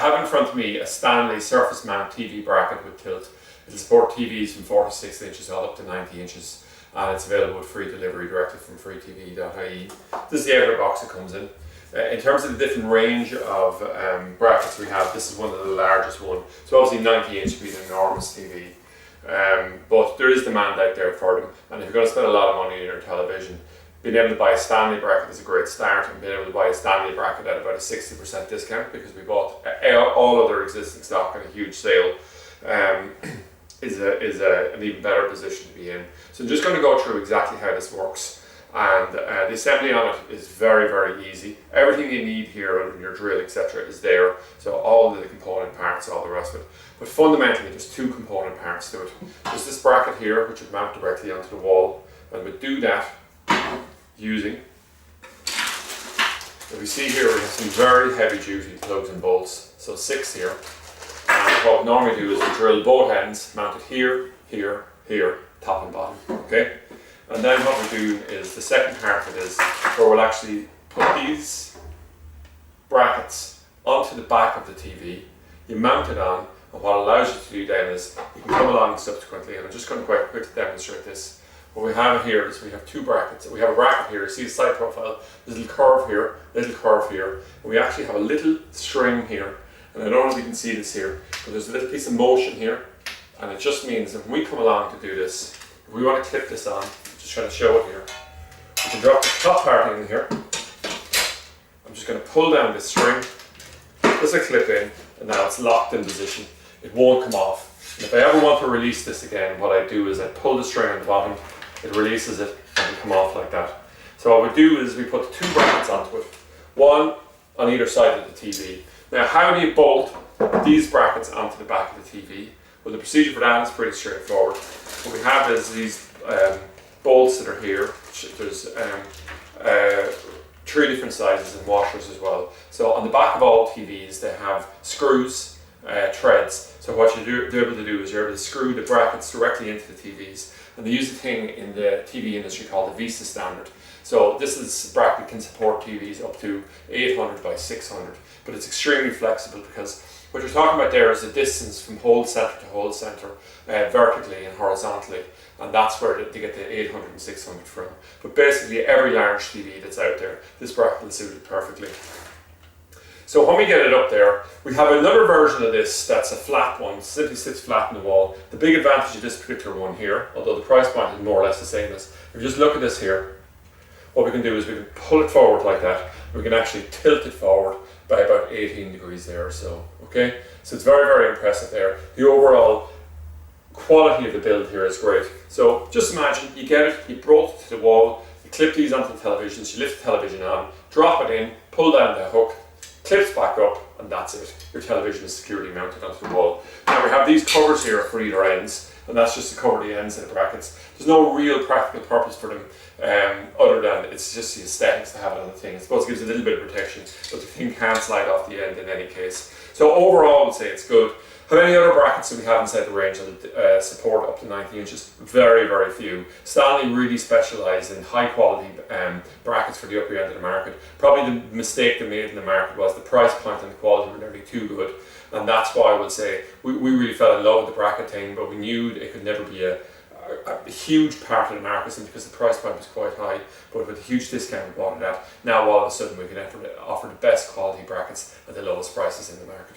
have in front of me a Stanley surface mount TV bracket with tilt. It'll support TVs from 46 inches all up to 90 inches, and it's available with free delivery directly from freetv.ie. This is the outer box it comes in. In terms of the different range of brackets we have, this is one of the largest one. So obviously 90 inch would be an enormous TV, but there is demand out there for them, and if you're going to spend a lot of money on your television, being able to buy a Stanley bracket is a great start, and being able to buy a Stanley bracket at about a 60% discount, because we bought all other existing stock at a huge sale, is an even better position to be in. So I'm just going to go through exactly how this works, and the assembly on it is very, very easy. Everything you need here, other than your drill, etc., is there. So all the component parts, all the rest of it. But fundamentally, there's two component parts to it. There's this bracket here, which would mount directly onto the wall, and we'd do that using, as we see here, we have some very heavy duty plugs and bolts, so 6 here. And what we normally do is we drill both ends, mount it here, here, here, top and bottom, okay? And then what we're doing is, the second part of it is where we'll actually put these brackets onto the back of the TV, you mount it on, and what it allows you to do then is, you can come along subsequently, and I'm just going to quite quickly demonstrate this. What we have here is we have two brackets. We have a bracket here, you see the side profile, there's a little curve here, and we actually have a little string here, and I don't know if you can see this here, but there's a little piece of motion here, and it just means that when we come along to do this, if we want to clip this on, I'm just trying to show it here, we can drop the top part in here. I'm just going to pull down this string, this will clip in, and now it's locked in position. It won't come off. And if I ever want to release this again, what I do is I pull the string on the bottom, it releases it, and it come off like that. So what we do is we put two brackets onto it, one on either side of the TV. Now, how do you bolt these brackets onto the back of the TV? Well, the procedure for that is pretty straightforward. What we have is these bolts that are here. There's 3 different sizes and washers as well. So on the back of all TVs, they have screws, threads. So what you're able to do is you're able to screw the brackets directly into the TVs. And they use a thing in the TV industry called the VISA standard. So this bracket can support TVs up to 800 by 600, but it's extremely flexible, because what you're talking about there is the distance from hold center to hold center, vertically and horizontally, and that's where they get the 800 and 600 from. But basically every large TV that's out there, this bracket will suit it perfectly. So when we get it up there, we have another version of this that's a flat one, simply sits flat in the wall. The big advantage of this particular one here, although the price point is more or less the same as, if you just look at this here, what we can do is we can pull it forward like that, we can actually tilt it forward by about 18 degrees there or so, okay? So it's very, very impressive there. The overall quality of the build here is great. So just imagine, you get it, you brought it to the wall, you clip these onto the televisions, you lift the television on, drop it in, pull down the hook, clips back up, and that's it. Your television is securely mounted onto the wall. Now we have these covers here for either ends, and that's just to cover the ends of the brackets. There's no real practical purpose for them, other than it's just the aesthetics to have it on the thing. I suppose it gives a little bit of protection, but the thing can't slide off the end in any case. So overall, I would say it's good. How many other brackets do we have inside the range that support up to 90 inches? Very, very few. Stanley really specialised in high quality brackets for the upper end of the market. Probably the mistake they made in the market was the price point and the quality were nearly too good. And that's why I would say we really fell in love with the bracket thing, but we knew it could never be a huge part of the market, simply because the price point was quite high. But with a huge discount we bought it at, now all of a sudden we can offer the best quality brackets at the lowest prices in the market.